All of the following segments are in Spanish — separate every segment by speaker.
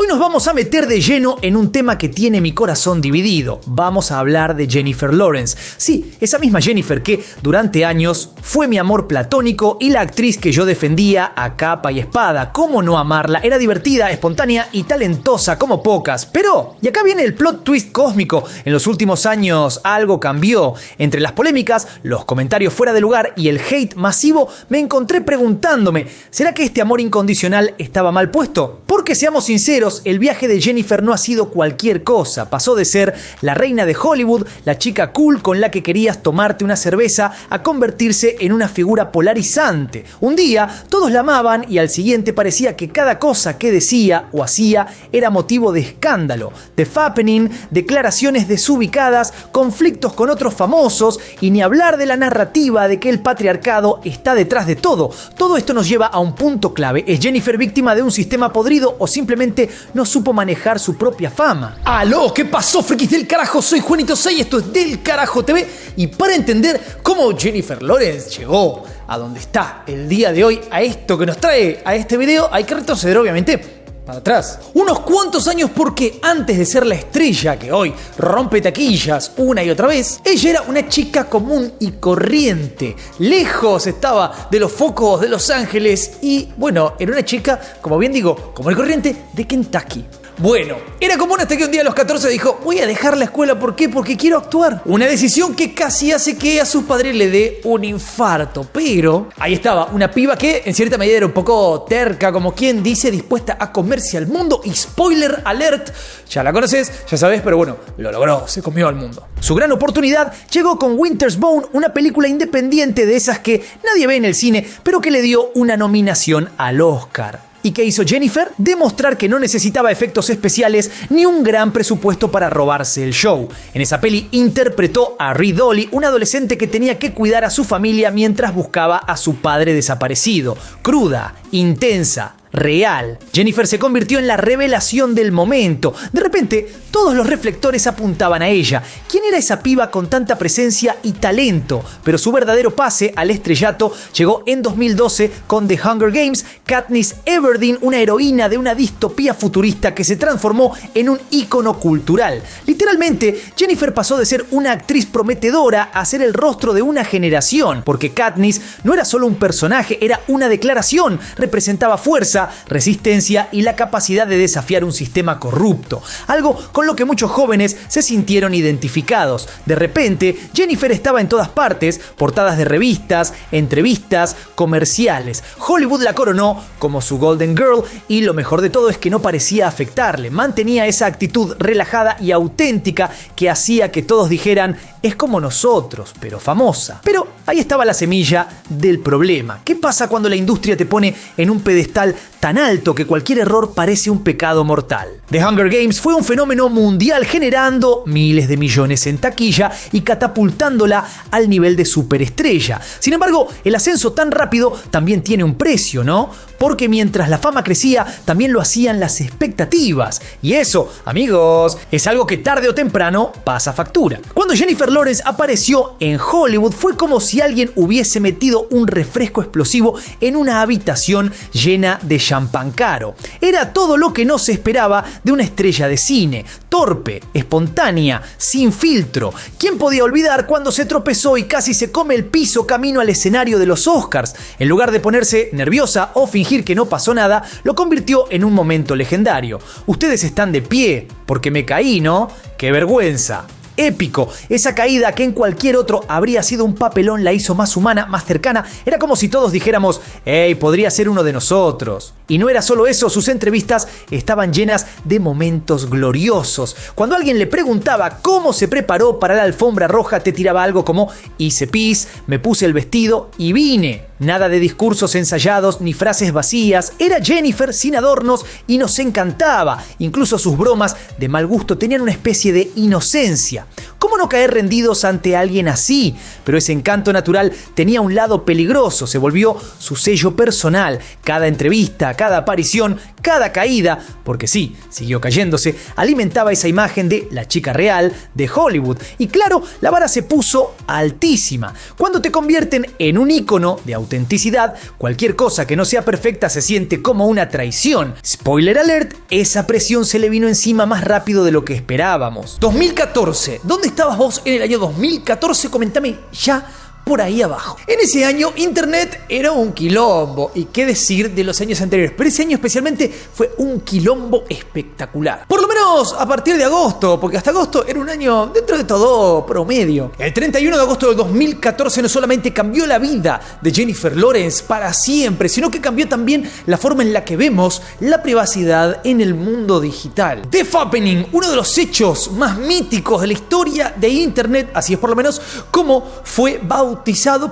Speaker 1: Hoy nos vamos a meter de lleno en un tema que tiene mi corazón dividido. Vamos a hablar de Jennifer Lawrence. Sí, esa misma Jennifer que durante años fue mi amor platónico y la actriz que yo defendía a capa y espada. ¿Cómo no amarla? Era divertida, espontánea y talentosa como pocas. Pero, y acá viene el plot twist cósmico, en los últimos años algo cambió. Entre las polémicas, los comentarios fuera de lugar y el hate masivo, me encontré preguntándome, ¿será que este amor incondicional estaba mal puesto? Porque seamos sinceros, el viaje de Jennifer no ha sido cualquier cosa. Pasó de ser la reina de Hollywood, la chica cool con la que querías tomarte una cerveza, a convertirse en una figura polarizante. Un día todos la amaban y al siguiente parecía que cada cosa que decía o hacía era motivo de escándalo, de fappening, declaraciones desubicadas, conflictos con otros famosos y ni hablar de la narrativa de que el patriarcado está detrás de todo. Todo esto nos lleva a un punto clave. ¿Es Jennifer víctima de un sistema podrido o simplemente no supo manejar su propia fama? ¡Aló! ¿Qué pasó, frikis del carajo? Soy Juanito 6, esto es Del Carajo TV, y para entender cómo Jennifer Lawrence llegó a donde está el día de hoy, a esto que nos trae a este video, hay que retroceder obviamente para atrás unos cuantos años, porque antes de ser la estrella que hoy rompe taquillas una y otra vez, ella era una chica común y corriente. Lejos estaba de los focos de Los Ángeles y, bueno, era una chica, como bien digo, común y corriente de Kentucky. Bueno, era común hasta que un día a los 14 dijo, voy a dejar la escuela. ¿Por qué? Porque quiero actuar. Una decisión que casi hace que a sus padres le dé un infarto. Pero ahí estaba, una piba que en cierta medida era un poco terca, como quien dice, dispuesta a comerse al mundo. Y spoiler alert, ya la conoces, ya sabes, pero bueno, lo logró, se comió al mundo. Su gran oportunidad llegó con Winter's Bone, una película independiente de esas que nadie ve en el cine, pero que le dio una nominación al Oscar. ¿Y qué hizo Jennifer? Demostrar que no necesitaba efectos especiales ni un gran presupuesto para robarse el show. En esa peli interpretó a Ree Dolly, una adolescente que tenía que cuidar a su familia mientras buscaba a su padre desaparecido. Cruda, intensa, real. Jennifer se convirtió en la revelación del momento. De repente, todos los reflectores apuntaban a ella. ¿Quién era esa piba con tanta presencia y talento? Pero su verdadero pase al estrellato llegó en 2012 con The Hunger Games. Katniss Everdeen, una heroína de una distopía futurista que se transformó en un ícono cultural. Literalmente, Jennifer pasó de ser una actriz prometedora a ser el rostro de una generación, porque Katniss no era solo un personaje, era una declaración. Representaba fuerza, resistencia y la capacidad de desafiar un sistema corrupto, algo con lo que muchos jóvenes se sintieron identificados. De repente, Jennifer estaba en todas partes, portadas de revistas, entrevistas, comerciales. Hollywood la coronó como su Golden Girl y lo mejor de todo es que no parecía afectarle, mantenía esa actitud relajada y auténtica que hacía que todos dijeran, es como nosotros, pero famosa. Pero ahí estaba la semilla del problema. ¿Qué pasa cuando la industria te pone en un pedestal tan alto que cualquier error parece un pecado mortal? The Hunger Games fue un fenómeno mundial, generando miles de millones en taquilla y catapultándola al nivel de superestrella. Sin embargo, el ascenso tan rápido también tiene un precio, ¿no? Porque mientras la fama crecía, también lo hacían las expectativas. Y eso, amigos, es algo que tarde o temprano pasa factura. Cuando Jennifer Lawrence apareció en Hollywood, fue como si alguien hubiese metido un refresco explosivo en una habitación llena de champán caro. Era todo lo que no se esperaba de una estrella de cine. Torpe, espontánea, sin filtro. ¿Quién podía olvidar cuando se tropezó y casi se come el piso camino al escenario de los Oscars? En lugar de ponerse nerviosa o fingir que no pasó nada, lo convirtió en un momento legendario. Ustedes están de pie porque me caí, ¿no? ¡Qué vergüenza! Épico. Esa caída que en cualquier otro habría sido un papelón la hizo más humana, más cercana. Era como si todos dijéramos, ¡hey, podría ser uno de nosotros! Y no era solo eso, sus entrevistas estaban llenas de momentos gloriosos. Cuando alguien le preguntaba cómo se preparó para la alfombra roja, te tiraba algo como, hice pis, me puse el vestido y vine. Nada de discursos ensayados ni frases vacías. Era Jennifer sin adornos y nos encantaba. Incluso sus bromas de mal gusto tenían una especie de inocencia. ¿Cómo no caer rendidos ante alguien así? Pero ese encanto natural tenía un lado peligroso, se volvió su sello personal. Cada entrevista, cada aparición, cada caída, porque sí, siguió cayéndose, alimentaba esa imagen de la chica real de Hollywood. Y claro, la vara se puso altísima. Cuando te convierten en un ícono de autenticidad, cualquier cosa que no sea perfecta se siente como una traición. Spoiler alert, esa presión se le vino encima más rápido de lo que esperábamos. 2014, ¿dónde estabas vos en el año 2014? Comentame ya por ahí abajo. En ese año internet era un quilombo, y qué decir de los años anteriores, pero ese año especialmente fue un quilombo espectacular. Por lo menos a partir de agosto, porque hasta agosto era un año dentro de todo promedio. El 31 de agosto del 2014 no solamente cambió la vida de Jennifer Lawrence para siempre, sino que cambió también la forma en la que vemos la privacidad en el mundo digital. The Fappening, uno de los hechos más míticos de la historia de internet, así es por lo menos como fue bautizado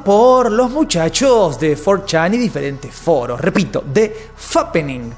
Speaker 1: por los muchachos de 4chan y diferentes foros. Repito, The Fappening.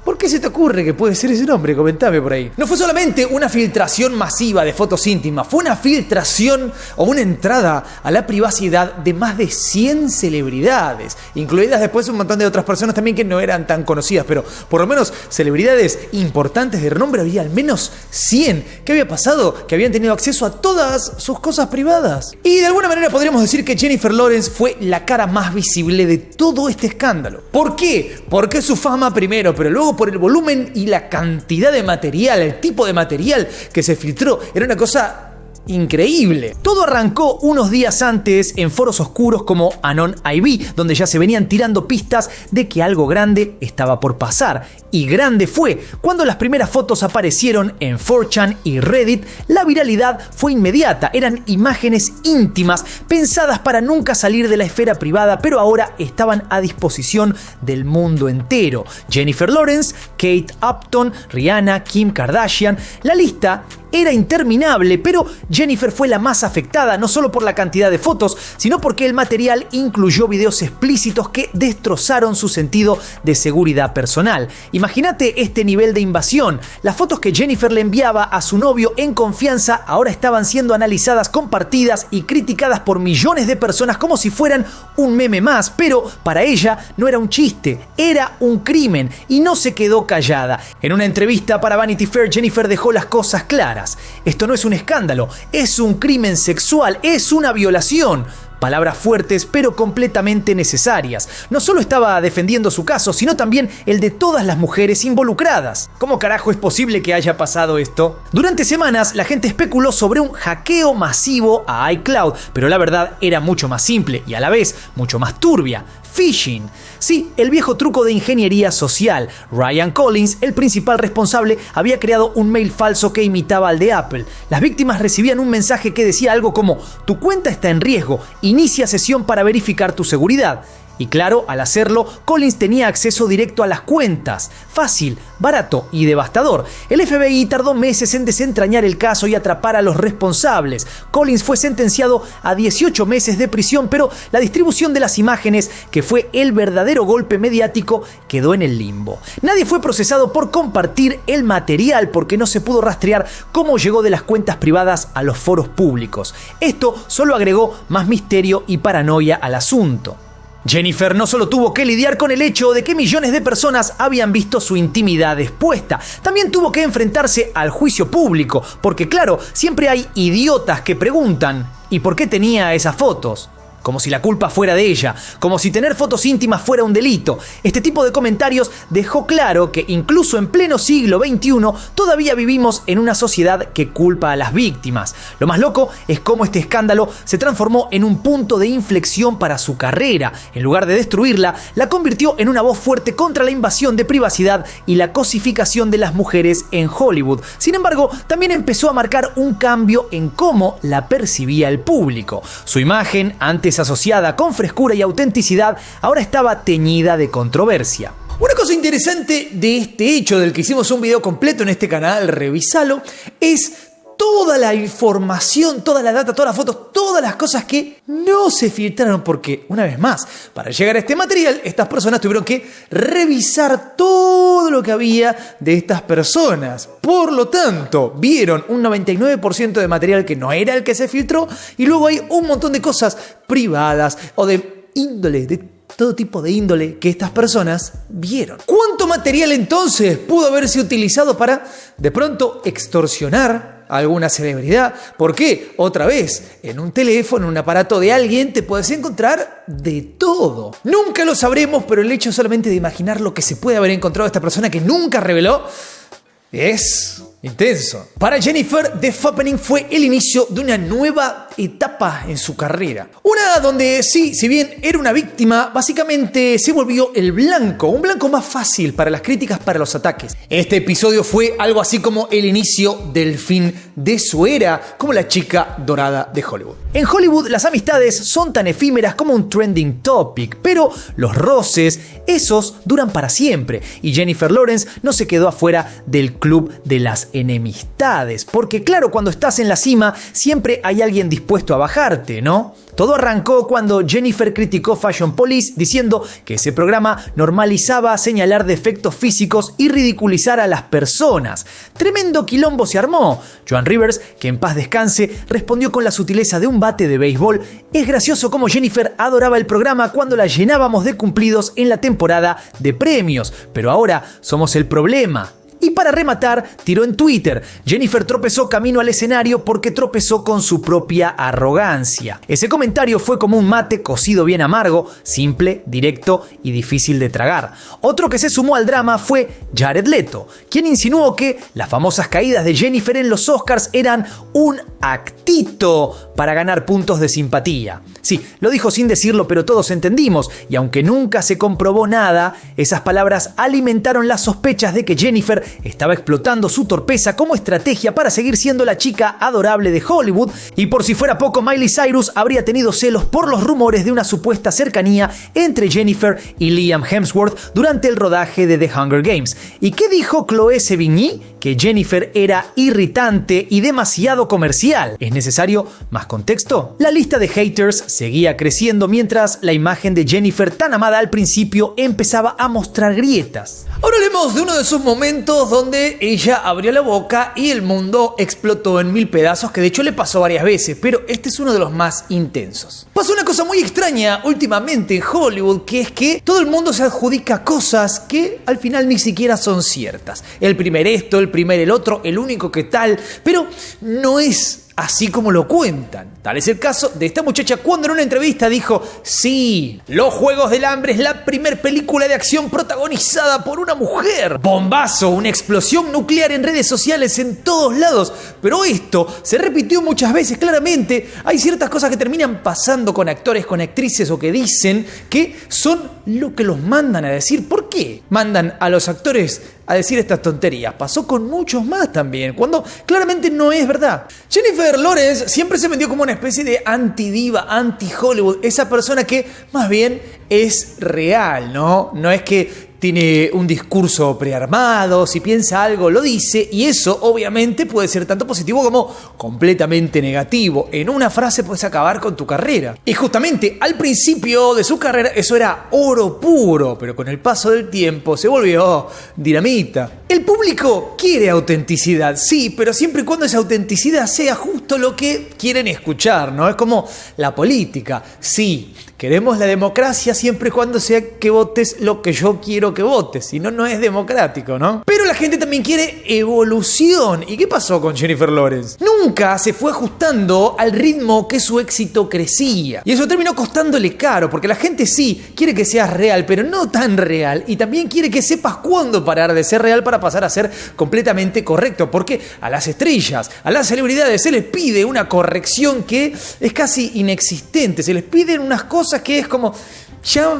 Speaker 1: ¿Por qué se te ocurre que puede ser ese nombre? Comentame por ahí. No fue solamente una filtración masiva de fotos íntimas, fue una filtración o una entrada a la privacidad de más de 100 celebridades, incluidas después un montón de otras personas también que no eran tan conocidas, pero por lo menos celebridades importantes de renombre había al menos 100. ¿Qué había pasado? Que habían tenido acceso a todas sus cosas privadas. Y de alguna manera podríamos decir que Jennifer Lawrence fue la cara más visible de todo este escándalo. ¿Por qué? Porque su fama primero, pero luego por el volumen y la cantidad de material, el tipo de material que se filtró, era una cosa increíble. Todo arrancó unos días antes en foros oscuros como Anon IV, donde ya se venían tirando pistas de que algo grande estaba por pasar. Y grande fue. Cuando las primeras fotos aparecieron en 4chan y Reddit, la viralidad fue inmediata. Eran imágenes íntimas, pensadas para nunca salir de la esfera privada, pero ahora estaban a disposición del mundo entero. Jennifer Lawrence, Kate Upton, Rihanna, Kim Kardashian, la lista era interminable, pero Jennifer fue la más afectada, no solo por la cantidad de fotos, sino porque el material incluyó videos explícitos que destrozaron su sentido de seguridad personal. Imagínate este nivel de invasión. Las fotos que Jennifer le enviaba a su novio en confianza ahora estaban siendo analizadas, compartidas y criticadas por millones de personas como si fueran un meme más, pero para ella no era un chiste, era un crimen, y no se quedó callada. En una entrevista para Vanity Fair, Jennifer dejó las cosas claras. Esto no es un escándalo, es un crimen sexual, es una violación. Palabras fuertes pero completamente necesarias. No solo estaba defendiendo su caso, sino también el de todas las mujeres involucradas. ¿Cómo carajo es posible que haya pasado esto? Durante semanas la gente especuló sobre un hackeo masivo a iCloud, pero la verdad era mucho más simple y a la vez mucho más turbia. Phishing. Sí, el viejo truco de ingeniería social. Ryan Collins, el principal responsable, había creado un mail falso que imitaba al de Apple. Las víctimas recibían un mensaje que decía algo como: tu cuenta está en riesgo, inicia sesión para verificar tu seguridad. Y claro, al hacerlo, Collins tenía acceso directo a las cuentas. Fácil, barato y devastador. El FBI tardó meses en desentrañar el caso y atrapar a los responsables. Collins fue sentenciado a 18 meses de prisión, pero la distribución de las imágenes, que fue el verdadero golpe mediático, quedó en el limbo. Nadie fue procesado por compartir el material porque no se pudo rastrear cómo llegó de las cuentas privadas a los foros públicos. Esto solo agregó más misterio y paranoia al asunto. Jennifer no solo tuvo que lidiar con el hecho de que millones de personas habían visto su intimidad expuesta, también tuvo que enfrentarse al juicio público, porque claro, siempre hay idiotas que preguntan ¿y por qué tenía esas fotos? Como si la culpa fuera de ella, como si tener fotos íntimas fuera un delito. Este tipo de comentarios dejó claro que incluso en pleno siglo XXI todavía vivimos en una sociedad que culpa a las víctimas. Lo más loco es cómo este escándalo se transformó en un punto de inflexión para su carrera. En lugar de destruirla, la convirtió en una voz fuerte contra la invasión de privacidad y la cosificación de las mujeres en Hollywood. Sin embargo, también empezó a marcar un cambio en cómo la percibía el público. Su imagen, antes asociada con frescura y autenticidad, ahora estaba teñida de controversia. Una cosa interesante de este hecho, del que hicimos un video completo en este canal, revisalo, es toda la información, toda la data, todas las fotos, todas las cosas que no se filtraron, porque, una vez más, para llegar a este material, estas personas tuvieron que revisar todo lo que había de estas personas. Por lo tanto, vieron un 99% de material que no era el que se filtró, y luego hay un montón de cosas privadas o de índole, de todo tipo de índole que estas personas vieron. ¿Cuánto material entonces pudo haberse utilizado para, de pronto, extorsionar a alguna celebridad? ¿Por qué? Otra vez, en un teléfono, en un aparato de alguien, te puedes encontrar de todo. Nunca lo sabremos, pero el hecho solamente de imaginar lo que se puede haber encontrado esta persona que nunca reveló es intenso. Para Jennifer, The Fappening fue el inicio de una nueva etapa en su carrera. Una donde sí, si bien era una víctima, básicamente se volvió el blanco, un blanco más fácil para las críticas, para los ataques. Este episodio fue algo así como el inicio del fin de su era como la chica dorada de Hollywood. En Hollywood las amistades son tan efímeras como un trending topic, pero los roces, esos duran para siempre, y Jennifer Lawrence no se quedó afuera del club de las enemistades, porque claro, cuando estás en la cima siempre hay alguien dispuesto a bajarte, ¿no? Todo arrancó cuando Jennifer criticó Fashion Police diciendo que ese programa normalizaba señalar defectos físicos y ridiculizar a las personas. Tremendo quilombo se armó. Joan Rivers, que en paz descanse, respondió con la sutileza de un bate de béisbol. Es gracioso cómo Jennifer adoraba el programa cuando la llenábamos de cumplidos en la temporada de premios, pero ahora somos el problema. Y para rematar, tiró en Twitter: Jennifer tropezó camino al escenario porque tropezó con su propia arrogancia. Ese comentario fue como un mate cocido bien amargo, simple, directo y difícil de tragar. Otro que se sumó al drama fue Jared Leto, quien insinuó que las famosas caídas de Jennifer en los Oscars eran un actito para ganar puntos de simpatía. Sí, lo dijo sin decirlo, pero todos entendimos, y aunque nunca se comprobó nada, esas palabras alimentaron las sospechas de que Jennifer estaba explotando su torpeza como estrategia para seguir siendo la chica adorable de Hollywood, y por si fuera poco, Miley Cyrus habría tenido celos por los rumores de una supuesta cercanía entre Jennifer y Liam Hemsworth durante el rodaje de The Hunger Games. ¿Y qué dijo Chloé Sevigny? Que Jennifer era irritante y demasiado comercial. ¿Es necesario más contexto? La lista de haters seguía creciendo mientras la imagen de Jennifer, tan amada al principio, empezaba a mostrar grietas. Ahora hablemos de uno de esos momentos donde ella abrió la boca y el mundo explotó en mil pedazos, que de hecho le pasó varias veces, pero este es uno de los más intensos. Pasó una cosa muy extraña últimamente en Hollywood, que es que todo el mundo se adjudica cosas que al final ni siquiera son ciertas. El primer esto, el primer el otro, el único que tal, pero no es así como lo cuentan. Tal es el caso de esta muchacha cuando en una entrevista dijo: sí, Los Juegos del Hambre es la primer película de acción protagonizada por una mujer. Bombazo, una explosión nuclear en redes sociales en todos lados. Pero esto se repitió muchas veces. Claramente hay ciertas cosas que terminan pasando con actores, con actrices, o que dicen que son lo que los mandan a decir. ¿Por qué mandan a los actores a decir estas tonterías? Pasó con muchos más también, cuando claramente no es verdad. Jennifer Lawrence siempre se vendió como una especie de anti-diva, anti-Hollywood, esa persona que más bien es real, ¿no? No es que tiene un discurso prearmado, si piensa algo lo dice, y eso obviamente puede ser tanto positivo como completamente negativo. En una frase puedes acabar con tu carrera. Y justamente al principio de su carrera eso era oro puro, pero con el paso del tiempo se volvió dinamita. El público quiere autenticidad, sí, pero siempre y cuando esa autenticidad sea justo lo que quieren escuchar, ¿no? Es como la política, sí. Queremos la democracia siempre y cuando sea que votes lo que yo quiero que votes, si no, no es democrático, ¿no? Pero la gente también quiere evolución. ¿Y qué pasó con Jennifer Lawrence? Nunca se fue ajustando al ritmo que su éxito crecía. Y eso terminó costándole caro, porque la gente sí quiere que seas real, pero no tan real. Y también quiere que sepas cuándo parar de ser real para pasar a ser completamente correcto. Porque a las estrellas, a las celebridades se les pide una corrección que es casi inexistente. Se les piden unas cosas que es como, ya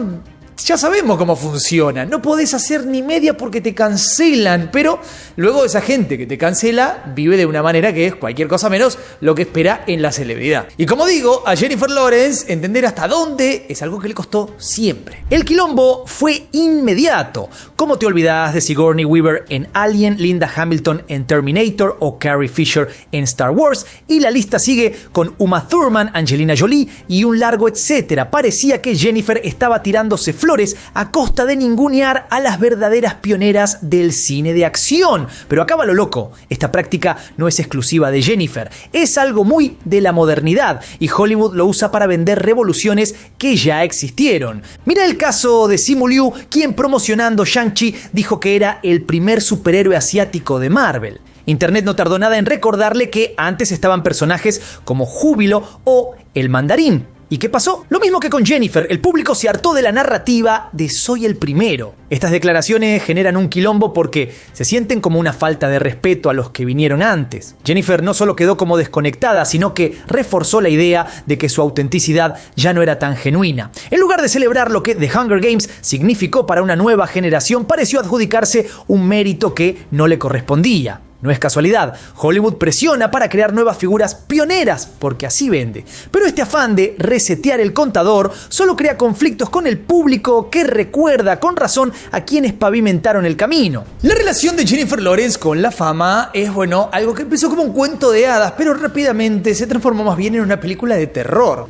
Speaker 1: Ya sabemos cómo funciona, no podés hacer ni media porque te cancelan, pero luego esa gente que te cancela vive de una manera que es cualquier cosa menos lo que espera en la celebridad. Y como digo, a Jennifer Lawrence entender hasta dónde es algo que le costó siempre. El quilombo fue inmediato. ¿Cómo te olvidás de Sigourney Weaver en Alien, Linda Hamilton en Terminator o Carrie Fisher en Star Wars? Y la lista sigue con Uma Thurman, Angelina Jolie y un largo etcétera. Parecía que Jennifer estaba tirándose flores a costa de ningunear a las verdaderas pioneras del cine de acción. Pero acá va lo loco, esta práctica no es exclusiva de Jennifer, es algo muy de la modernidad y Hollywood lo usa para vender revoluciones que ya existieron. Mira el caso de Simu Liu, quien promocionando Shang-Chi dijo que era el primer superhéroe asiático de Marvel. Internet no tardó nada en recordarle que antes estaban personajes como Júbilo o el Mandarín. ¿Y qué pasó? Lo mismo que con Jennifer, el público se hartó de la narrativa de soy el primero. Estas declaraciones generan un quilombo porque se sienten como una falta de respeto a los que vinieron antes. Jennifer no solo quedó como desconectada, sino que reforzó la idea de que su autenticidad ya no era tan genuina. En lugar de celebrar lo que The Hunger Games significó para una nueva generación, pareció adjudicarse un mérito que no le correspondía. No es casualidad, Hollywood presiona para crear nuevas figuras pioneras, porque así vende. Pero este afán de resetear el contador solo crea conflictos con el público que recuerda con razón a quienes pavimentaron el camino. La relación de Jennifer Lawrence con la fama es, algo que empezó como un cuento de hadas, pero rápidamente se transformó más bien en una película de terror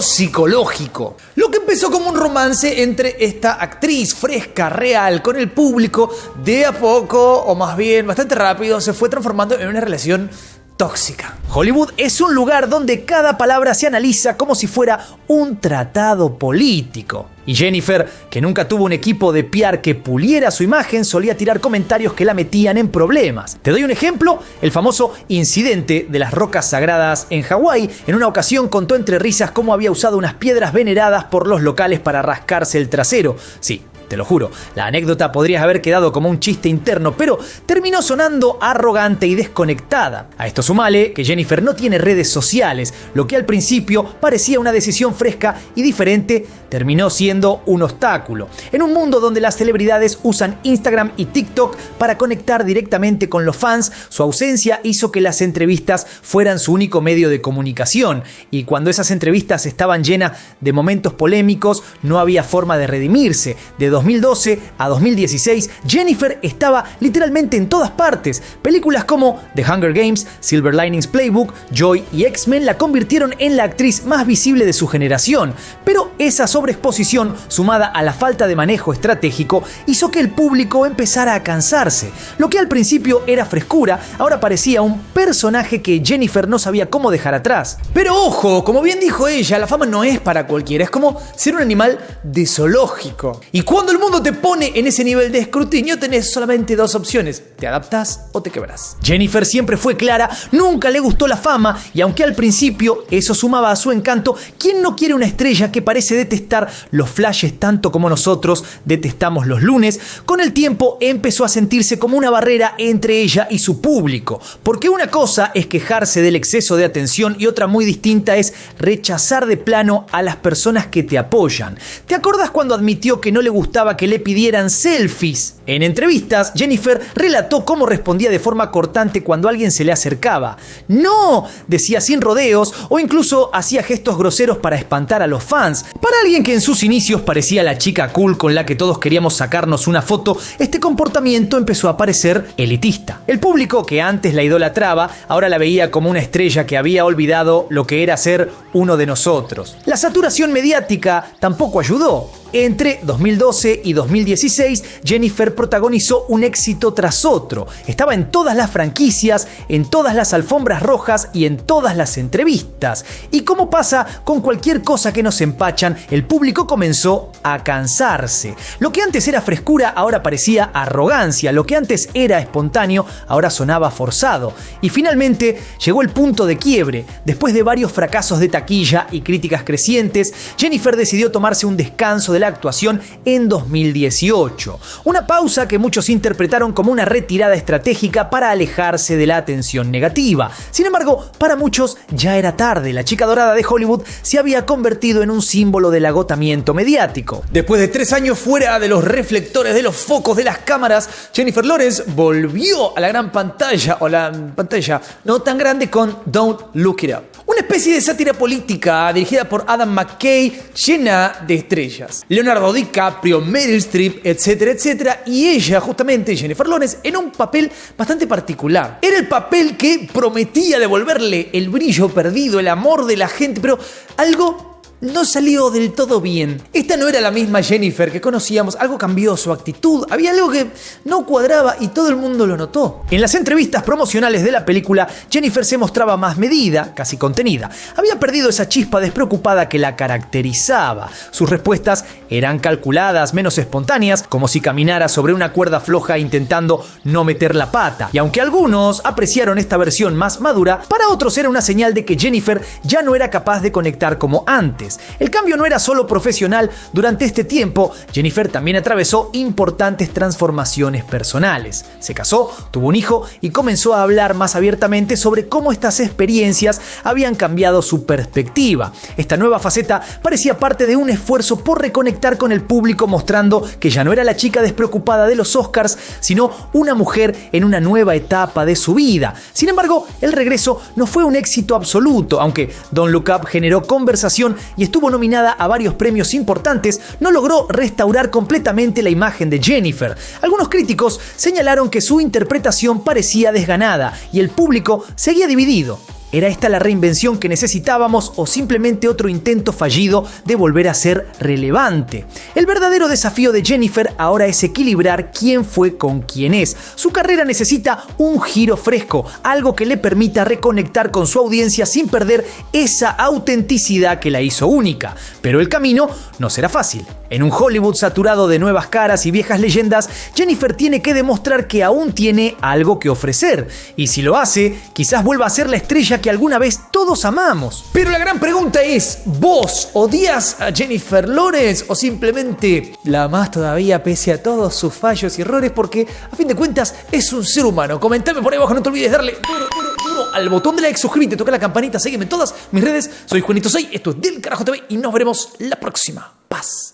Speaker 1: psicológico. Lo que empezó como un romance entre esta actriz fresca, real, con el público, de a poco, o más bien bastante rápido, se fue transformando en una relación tóxica. Hollywood es un lugar donde cada palabra se analiza como si fuera un tratado político. Y Jennifer, que nunca tuvo un equipo de PR que puliera su imagen, solía tirar comentarios que la metían en problemas. Te doy un ejemplo, el famoso incidente de las rocas sagradas en Hawái. En una ocasión contó entre risas cómo había usado unas piedras veneradas por los locales para rascarse el trasero. Sí, te lo juro, la anécdota podría haber quedado como un chiste interno, pero terminó sonando arrogante y desconectada. A esto sumale que Jennifer no tiene redes sociales, lo que al principio parecía una decisión fresca y diferente, terminó siendo un obstáculo. En un mundo donde las celebridades usan Instagram y TikTok para conectar directamente con los fans, su ausencia hizo que las entrevistas fueran su único medio de comunicación. Y cuando esas entrevistas estaban llenas de momentos polémicos, no había forma de redimirse. De 2012 a 2016, Jennifer estaba literalmente en todas partes. Películas como The Hunger Games, Silver Linings Playbook, Joy y X-Men la convirtieron en la actriz más visible de su generación. Pero esa sobreexposición, sumada a la falta de manejo estratégico, hizo que el público empezara a cansarse. Lo que al principio era frescura, ahora parecía un personaje que Jennifer no sabía cómo dejar atrás. Pero ojo, como bien dijo ella, la fama no es para cualquiera, es como ser un animal de zoológico. Y cuando el mundo te pone en ese nivel de escrutinio, tenés solamente dos opciones: te adaptás o te quebrás. Jennifer siempre fue clara, nunca le gustó la fama, y aunque al principio eso sumaba a su encanto, ¿quién no quiere una estrella que parece detestar los flashes tanto como nosotros detestamos los lunes? Con el tiempo empezó a sentirse como una barrera entre ella y su público, porque una cosa es quejarse del exceso de atención y otra muy distinta es rechazar de plano a las personas que te apoyan. ¿Te acordás cuando admitió que no le gustaba que le pidieran selfies? En entrevistas, Jennifer relató cómo respondía de forma cortante cuando alguien se le acercaba. ¡No!, decía sin rodeos, o incluso hacía gestos groseros para espantar a los fans. Para alguien que en sus inicios parecía la chica cool con la que todos queríamos sacarnos una foto, este comportamiento empezó a parecer elitista. El público, que antes la idolatraba, ahora la veía como una estrella que había olvidado lo que era ser uno de nosotros. La saturación mediática tampoco ayudó. Entre 2012 y 2016, Jennifer protagonizó un éxito tras otro. Estaba en todas las franquicias, en todas las alfombras rojas y en todas las entrevistas. Y como pasa con cualquier cosa que nos empachan, el público comenzó a cansarse. Lo que antes era frescura ahora parecía arrogancia. Lo que antes era espontáneo ahora sonaba forzado. Y finalmente llegó el punto de quiebre. Después de varios fracasos de taquilla y críticas crecientes, Jennifer decidió tomarse un descanso de la actuación en 2018. Una pausa pausa que muchos interpretaron como una retirada estratégica para alejarse de la atención negativa. Sin embargo, para muchos ya era tarde. La chica dorada de Hollywood se había convertido en un símbolo del agotamiento mediático. Después de 3 años fuera de los reflectores, de los focos, de las cámaras, Jennifer Lawrence volvió a la gran pantalla, o la pantalla no tan grande, con Don't Look It Up. Una especie de sátira política dirigida por Adam McKay, llena de estrellas. Leonardo DiCaprio, Meryl Streep, etcétera, etcétera. Y ella, justamente, Jennifer Lawrence, en un papel bastante particular. Era el papel que prometía devolverle el brillo perdido, el amor de la gente, pero algo no salió del todo bien. Esta no era la misma Jennifer que conocíamos, algo cambió su actitud, había algo que no cuadraba y todo el mundo lo notó. En las entrevistas promocionales de la película, Jennifer se mostraba más medida, casi contenida. Había perdido esa chispa despreocupada que la caracterizaba. Sus respuestas eran calculadas, menos espontáneas, como si caminara sobre una cuerda floja intentando no meter la pata. Y aunque algunos apreciaron esta versión más madura, para otros era una señal de que Jennifer ya no era capaz de conectar como antes. El cambio no era solo profesional. Durante este tiempo, Jennifer también atravesó importantes transformaciones personales. Se casó, tuvo un hijo y comenzó a hablar más abiertamente sobre cómo estas experiencias habían cambiado su perspectiva. Esta nueva faceta parecía parte de un esfuerzo por reconectar con el público, mostrando que ya no era la chica despreocupada de los Oscars, sino una mujer en una nueva etapa de su vida. Sin embargo, el regreso no fue un éxito absoluto. Aunque Don't Look Up generó conversación y estuvo nominada a varios premios importantes, no logró restaurar completamente la imagen de Jennifer. Algunos críticos señalaron que su interpretación parecía desganada y el público seguía dividido. ¿Era esta la reinvención que necesitábamos o simplemente otro intento fallido de volver a ser relevante? El verdadero desafío de Jennifer ahora es equilibrar quién fue con quién es. Su carrera necesita un giro fresco, algo que le permita reconectar con su audiencia sin perder esa autenticidad que la hizo única. Pero el camino no será fácil. En un Hollywood saturado de nuevas caras y viejas leyendas, Jennifer tiene que demostrar que aún tiene algo que ofrecer. Y si lo hace, quizás vuelva a ser la estrella que alguna vez todos amamos. Pero la gran pregunta es, ¿vos odias a Jennifer Lawrence o simplemente la amás todavía pese a todos sus fallos y errores? Porque a fin de cuentas es un ser humano. Comentame por ahí abajo, no te olvides darle duro al botón de like, suscríbete, toca la campanita, sígueme en todas mis redes. Soy Juanito 6, esto es Del Carajo TV y nos veremos la próxima. Paz.